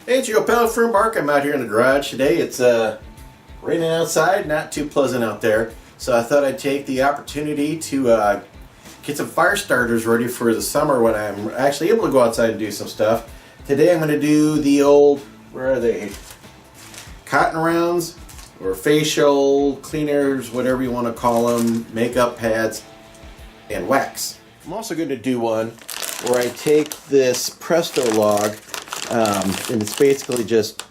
Hey, it's your pal from Mark. I'm out here in the garage today. It's raining outside, not too pleasant out there. So I thought I'd take the opportunity to get some fire starters ready for the summer when I'm actually able to go outside and do some stuff. Today I'm going to do the old, where are they? Cotton rounds or facial cleaners, whatever you want to call them, makeup pads, and wax. I'm also going to do one where I take this Presto log, and it's basically just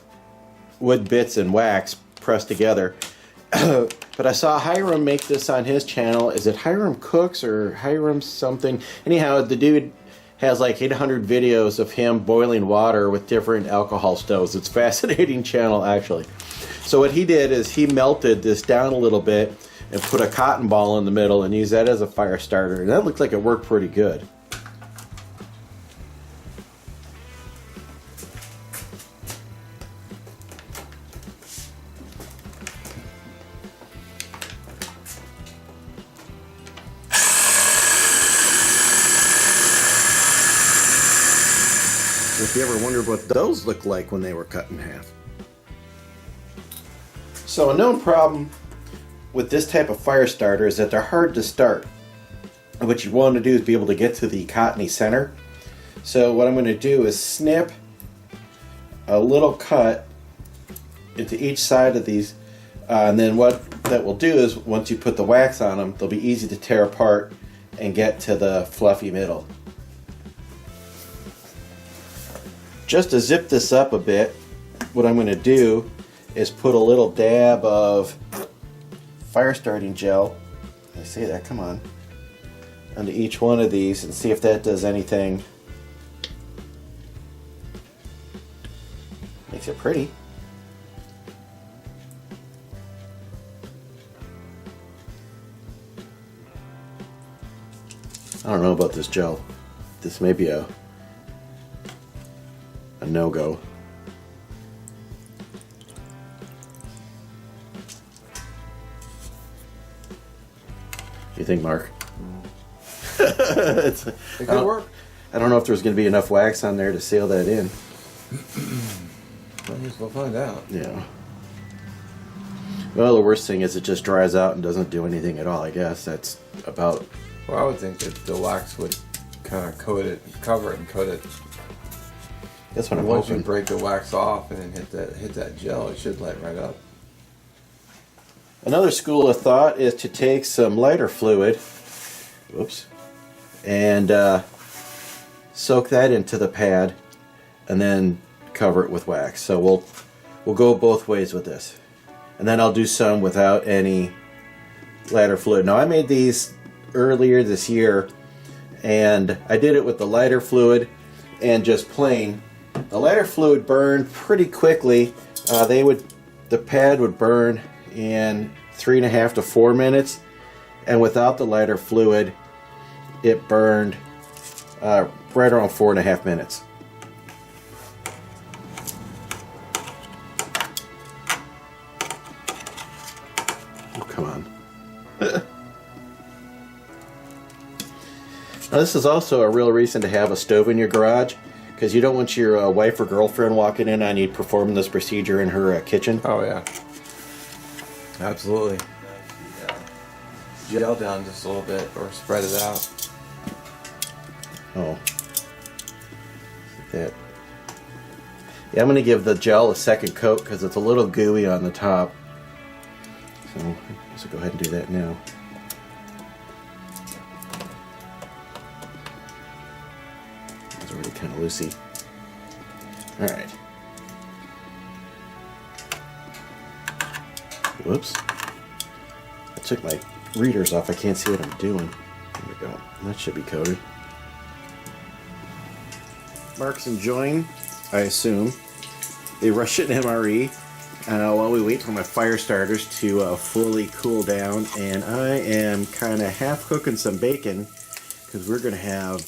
wood bits and wax pressed together. But I saw Hiram make this on his channel. Is it Hiram Cooks or Hiram something? Anyhow, the dude has like 800 videos of him boiling water with different alcohol stoves. It's a fascinating channel, actually. So what he did is he melted this down a little bit and put a cotton ball in the middle and used that as a fire starter. And that looked like it worked pretty good. If you ever wondered what those looked like when they were cut in half. So a known problem with this type of fire starter is that they're hard to start. And what you want to do is be able to get to the cottony center. So what I'm going to do is snip a little cut into each side of these, and then what that will do is once you put the wax on them, they'll be easy to tear apart and get to the fluffy middle. Just to zip this up a bit, what I'm going to do is put a little dab of fire starting gel, I say that, come on, onto each one of these and see if that does anything. Makes it pretty. I don't know about this gel. This may be a no-go. What do you think, Mark? It could work. I don't know if there's going to be enough wax on there to seal that in. I guess we'll find out. Yeah. Well, the worst thing is it just dries out and doesn't do anything at all, I guess. That's about... Well, I would think that the wax would kind of coat it, cover it and coat it. That's what I'm Once hoping. you break the wax off and then hit that gel, it should light right up. Another school of thought is to take some lighter fluid, whoops, and soak that into the pad and then cover it with wax. So we'll go both ways with this. And then I'll do some without any lighter fluid. Now I made these earlier this year and I did it with the lighter fluid and just plain. The lighter fluid burned pretty quickly. The pad would burn in 3.5 to 4 minutes, and without the lighter fluid, it burned right around 4.5 minutes. Oh, come on. Now, this is also a real reason to have a stove in your garage, because you don't want your wife or girlfriend walking in on you performing this procedure in her kitchen. Oh, yeah. Absolutely. Gel down just a little bit or spread it out. Oh. Like that. Yeah, I'm going to give the gel a second coat because it's a little gooey on the top. So let's go ahead and do that now. It's already kind of loosey. Alright. Whoops. I took my readers off. I can't see what I'm doing. There we go. That should be coated. Mark's enjoying, I assume, the Russian MRE while we wait for my fire starters to fully cool down. And I am kind of half cooking some bacon because we're going to have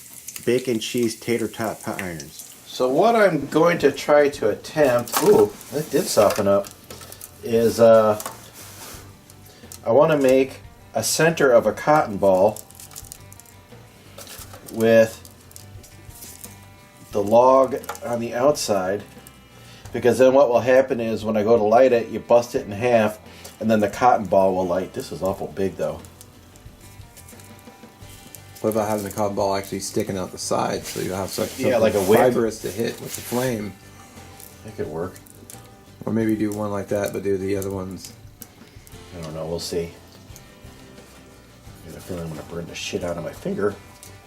bacon cheese tater tot pot irons. So what I'm going to try to attempt, ooh, that did soften up, is I want to make a center of a cotton ball with the log on the outside, because then what will happen is when I go to light it, you bust it in half, and then the cotton ball will light. This is awful big though. What about having the cotton ball actually sticking out the side so you have something like a wick. fibrous to hit with the flame? That could work. Or maybe do one like that, but do the other ones. I don't know. We'll see. I got a feeling I'm going to burn the shit out of my finger.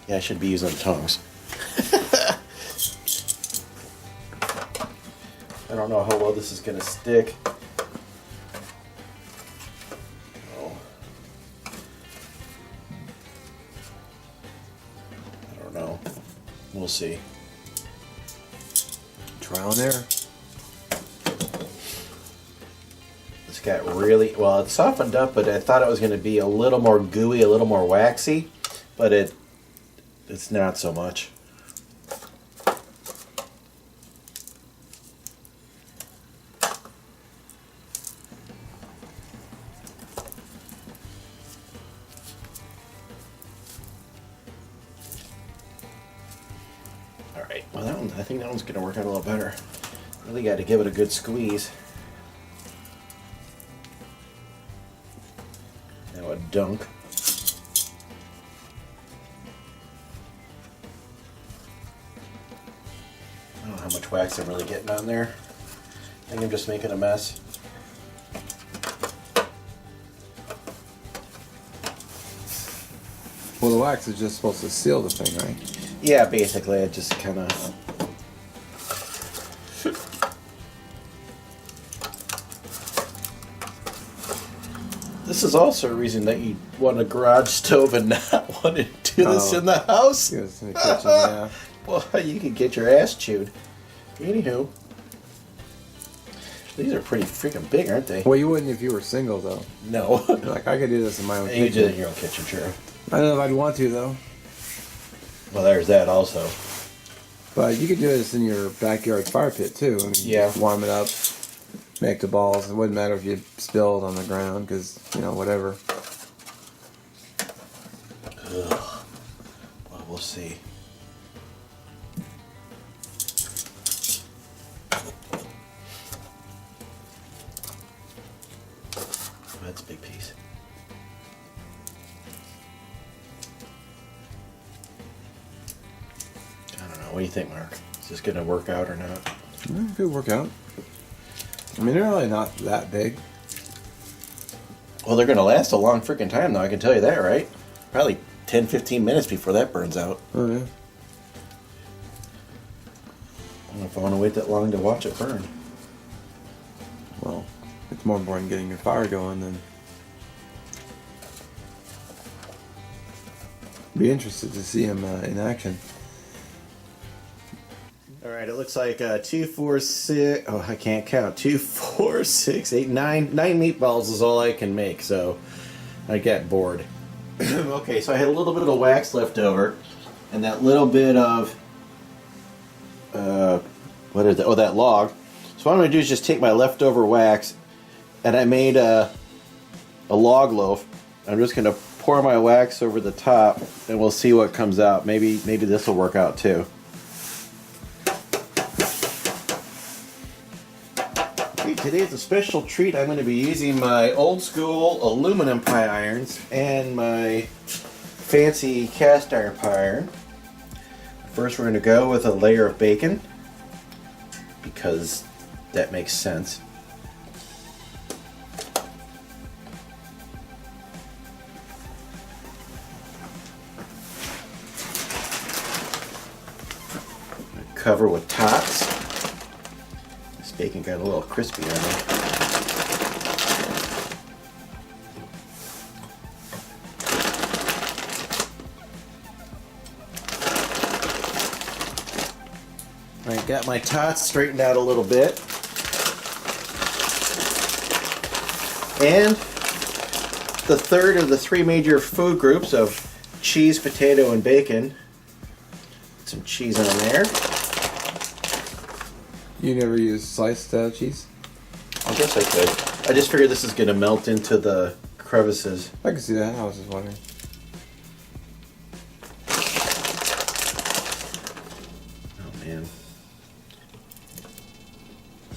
Yeah, I should be using the tongs. I don't know how well this is going to stick. Oh. I don't know. We'll see. Trial and error. It's got really, well, it's softened up, but I thought it was going to be a little more gooey, a little more waxy, but it's not so much. All right, well, that one, I think that one's going to work out a little better. Really got to give it a good squeeze. Now a dunk. I don't know how much wax I'm really getting on there. I think I'm just making a mess. Well, the wax is just supposed to seal the thing, right? Yeah, basically, it just kind of. This is also a reason that you want a garage stove and not want to do this in the house. Yes, in the kitchen, yeah. Well, you could get your ass chewed. Anywho, these are pretty freaking big, aren't they? Well, you wouldn't if you were single, though. No. Like, I could do this in my own You kitchen. do it in your own kitchen, sure. I don't know if I'd want to, though. Well, there's that also. But you could do this in your backyard fire pit, too. I mean, Yeah. warm it up, make the balls. It wouldn't matter if you spilled on the ground, because, you know, whatever. Ugh. Well, we'll see. That's a big piece. I don't know. What do you think, Mark? Is this going to work out or not? It could work out. I mean, they're really not that big. Well, they're going to last a long freaking time, though. I can tell you that, right? Probably 10, 15 minutes before that burns out. Oh, yeah. I don't know if I want to wait that long to watch it burn. Well, it's more important getting your fire going than... Be interested to see him in action. All right, it looks like 2, 4, 6. Oh, I can't count. 2, 4, 6, 8, 9. 9 meatballs is all I can make, so I got bored. Okay, so I had a little bit of the wax left over, and that little bit of what is that? Oh, that log. So what I'm going to do is just take my leftover wax, and I made a log loaf. I'm just going to pour my wax over the top, and we'll see what comes out. Maybe this will work out too. Okay, today's a special treat. I'm going to be using my old school aluminum pie irons and my fancy cast iron pie iron. First, we're going to go with a layer of bacon because that makes sense. Cover with tots. This bacon got a little crispy on it. I got my tots straightened out a little bit. And the third of the 3 major food groups of cheese, potato, and bacon. Put some cheese on there. You never use sliced cheese? I guess I could. I just figured this is going to melt into the crevices. I can see that. I was just wondering. Oh man.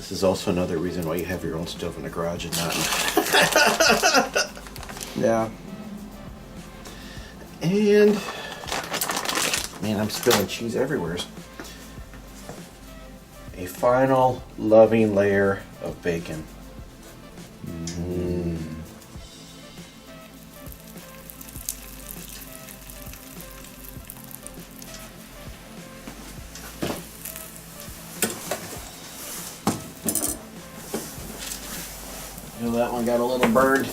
This is also another reason why you have your own stove in the garage and not. Yeah. And man, I'm spilling cheese everywhere. A final loving layer of bacon. Mm. You know, that one got a little burned.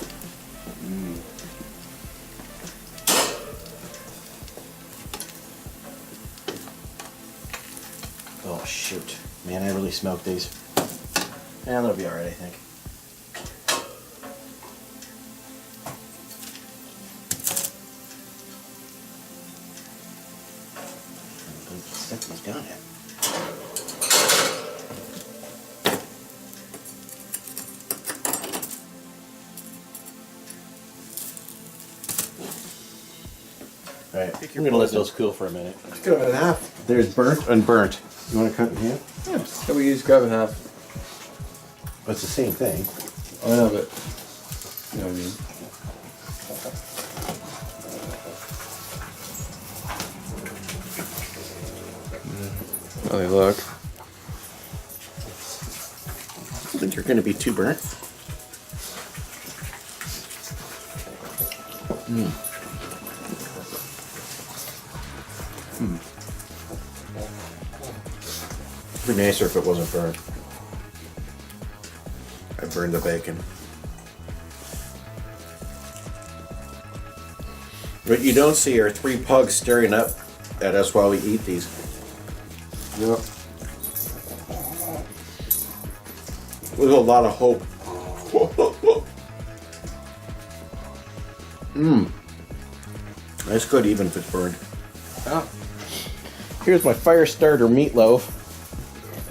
Oh shoot. Man, I really smoked these. Yeah, that'll be alright, I think. Something's got it. Alright, I'm gonna let those cool for a minute. Let's cut it in half. There's burnt and burnt. You want to cut in half? Yeah. So we use grab in half. It's the same thing. I know, but you know what I mean. How they look. I think you're going to be too burnt. It'd be nicer if it wasn't burnt. I burned the bacon. What you don't see are 3 pugs staring up at us while we eat these. Yep. With a lot of hope. That's good even if it's burned. Oh. Here's my fire starter meatloaf.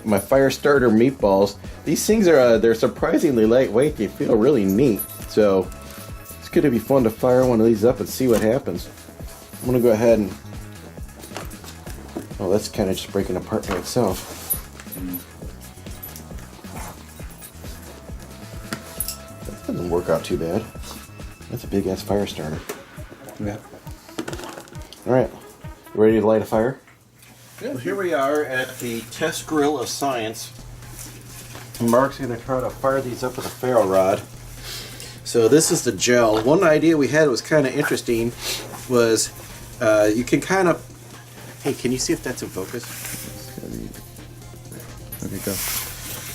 My fire starter meatballs. These things are they're surprisingly lightweight. They feel really neat. So it's going to be fun to fire one of these up and see what happens. I'm going to go ahead and. Oh, that's kind of just breaking apart by itself. That doesn't work out too bad. That's a big ass fire starter. Yeah. All right, you ready to light a fire? Yeah. Well, here we are at the test grill of science. Mark's going to try to fire these up with a ferro rod. So this is the gel. One idea we had was kind of interesting was you can kind of... Hey, can you see if that's in focus? Okay, go.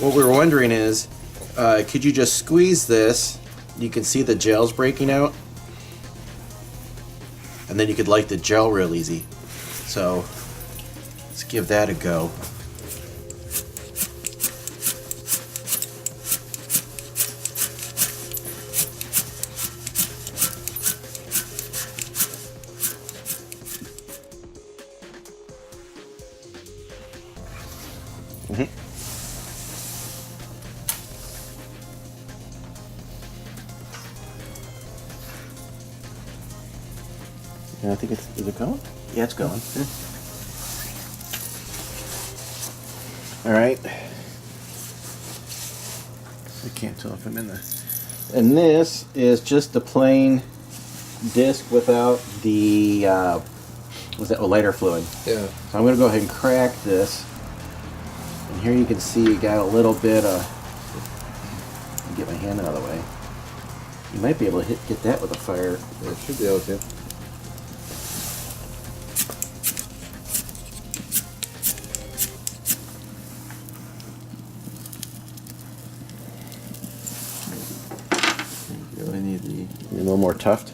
What we were wondering is, could you just squeeze this? You can see the gel's breaking out. And then you could light the gel real easy. So let's give that a go. Yeah, I think it's, is it going? Yeah, it's going. All right. I can't tell if I'm in the... And this is just the plain disc without the, what's that, lighter fluid. Yeah. So I'm gonna go ahead and crack this. And here you can see you got a little bit of, get my hand out of the way. You might be able to get that with a fire. Yeah, should be able to. You really need A little more tuft.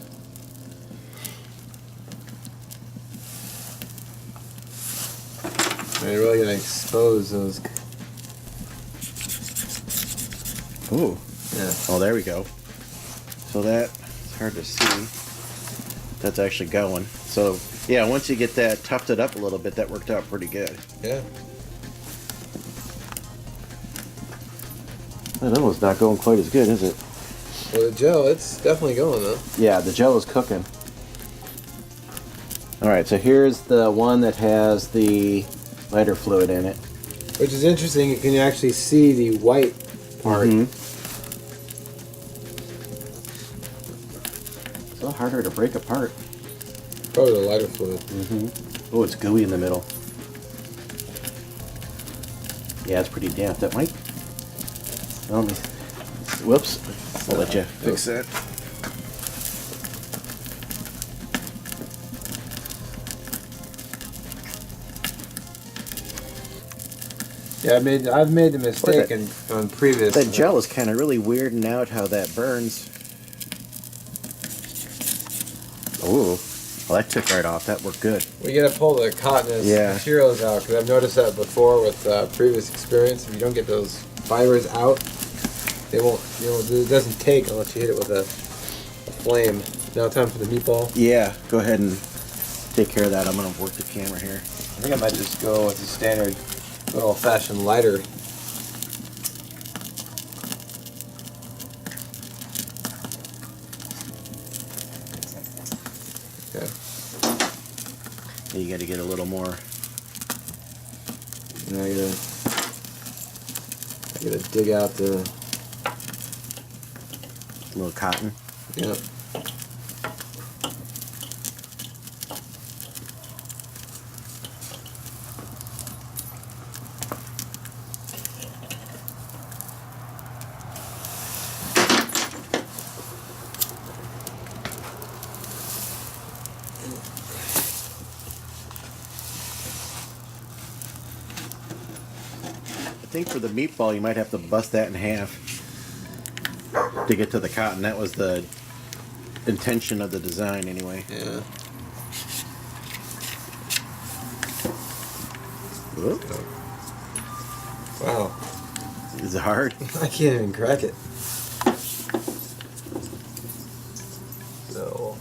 You're really gonna expose those. Ooh. Yeah. Oh, there we go. So that, it's hard to see. That's actually going. So, yeah, once you get that tufted up a little bit, that worked out pretty good. Yeah. That other one's not going quite as good, is it? Well, the gel, it's definitely going though. Yeah, the gel is cooking. Alright, so here's the one that has the lighter fluid in it. Which is interesting. You can actually see the white part. It's a little harder to break apart. Probably the lighter fluid. Oh, it's gooey in the middle. Yeah, it's pretty damp. That might. Well, whoops. I'll let you fix that. Yeah, I've made the mistake on previous. That gel is kind of really weirding out how that burns. Ooh, well that took right off. That worked good. We gotta pull the cottonous materials out because I've noticed that before with previous experience. If you don't get those fibers out, they won't. It doesn't take unless you hit it with a flame. Now time for the meatball. Yeah, go ahead and take care of that. I'm gonna work the camera here. I think I might just go with the standard good old-fashioned lighter. Okay. You got to get a little more. Now I gotta dig out the little cotton. Yep. I think for the meatball you might have to bust that in half to get to the cotton. That was the intention of the design anyway. Yeah. Whoop. Wow. Is it hard? I can't even crack it. So.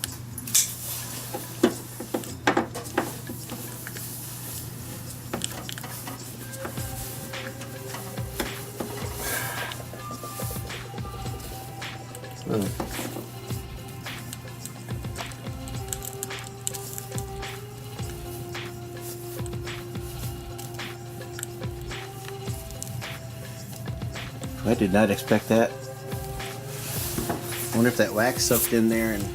I did not expect that. I wonder if that wax soaked in there and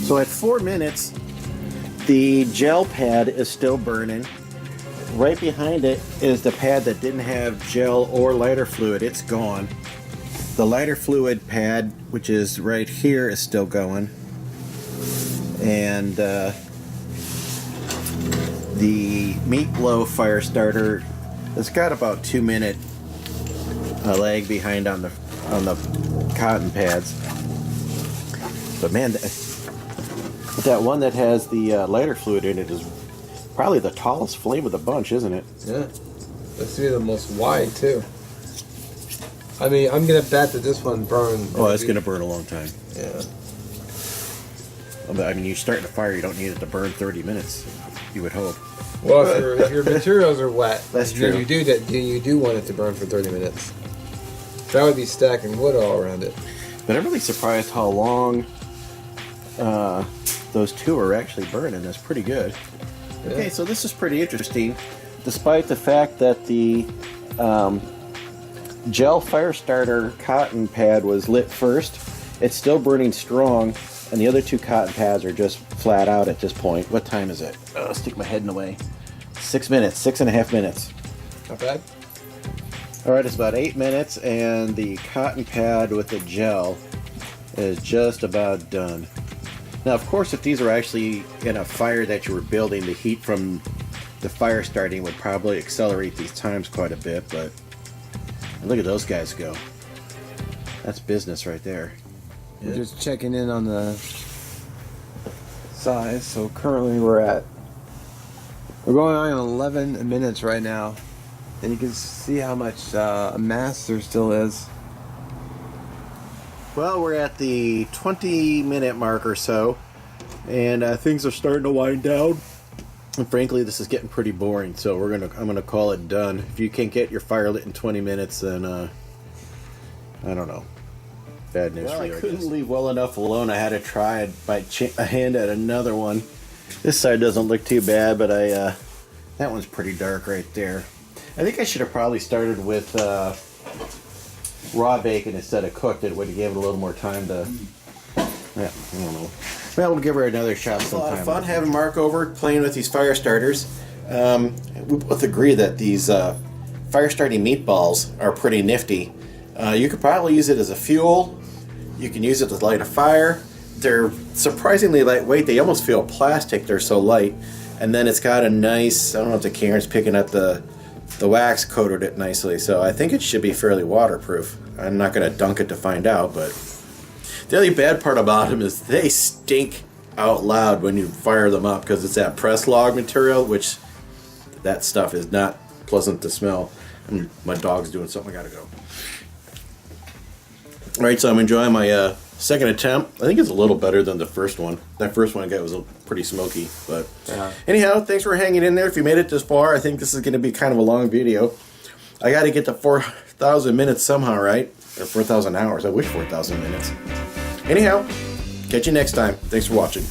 so at 4 minutes, the gel pad is still burning. Right behind it is the pad that didn't have gel or lighter fluid. It's gone. The lighter fluid pad, which is right here, is still going. And the meatloaf fire starter, it's got about 2 minute lag behind on the cotton pads. But man, that one that has the lighter fluid in it is probably the tallest flame of the bunch, isn't it? Yeah. That's to be the most wide, too. I mean, I'm going to bet that this one burned. Oh, it's going to burn a long time. Yeah. I mean, you start a fire, you don't need it to burn 30 minutes, you would hope. Well, if your materials are wet, that's then true. You do want it to burn for 30 minutes. That would be stacking wood all around it. But I'm really surprised how long those two are actually burning. That's pretty good. Yeah. Okay, so this is pretty interesting. Despite the fact that the gel fire starter cotton pad was lit first, it's still burning strong, and the other two cotton pads are just flat out at this point. What time is it? Oh, I'll stick my head in the way. 6 minutes, 6.5 minutes. Not bad. All right, it's about 8 minutes, and the cotton pad with the gel is just about done. Now, of course, if these are actually in a fire that you were building, the heat from the fire starting would probably accelerate these times quite a bit, but look at those guys go. That's business right there. Yeah. We're just checking in on the size. So currently we're at We're going on 11 minutes right now, and you can see how much mass there still is. Well, we're at the 20-minute mark or so, and things are starting to wind down. And frankly, this is getting pretty boring, so I'm gonna call it done. If you can't get your fire lit in 20 minutes, then I don't know. Bad news for you. I couldn't leave well enough alone. I had to try a hand at another one. This side doesn't look too bad, but that one's pretty dark right there. I think I should have probably started with raw bacon instead of cooked. It would have given it a little more time to. Yeah, I don't know. Well, we'll give her another shot sometime. It's a lot of fun having Mark over playing with these fire starters. We both agree that these fire starting meatballs are pretty nifty. You could probably use it as a fuel. You can use it to light a fire. They're surprisingly lightweight. They almost feel plastic. They're so light. And then it's got a nice, I don't know if the camera's picking up the wax coated it nicely. So I think it should be fairly waterproof. I'm not going to dunk it to find out, but the only bad part about them is they stink out loud when you fire them up because it's that press log material, which that stuff is not pleasant to smell. And my dog's doing something. I gotta go. All right, so I'm enjoying my second attempt. I think it's a little better than the first one. That first one I got was pretty smoky, but anyhow, thanks for hanging in there. If you made it this far, I think this is going to be kind of a long video. I got to get to 4,000 minutes somehow, right? Or 4,000 hours. I wish 4,000 minutes. Anyhow, catch you next time. Thanks for watching.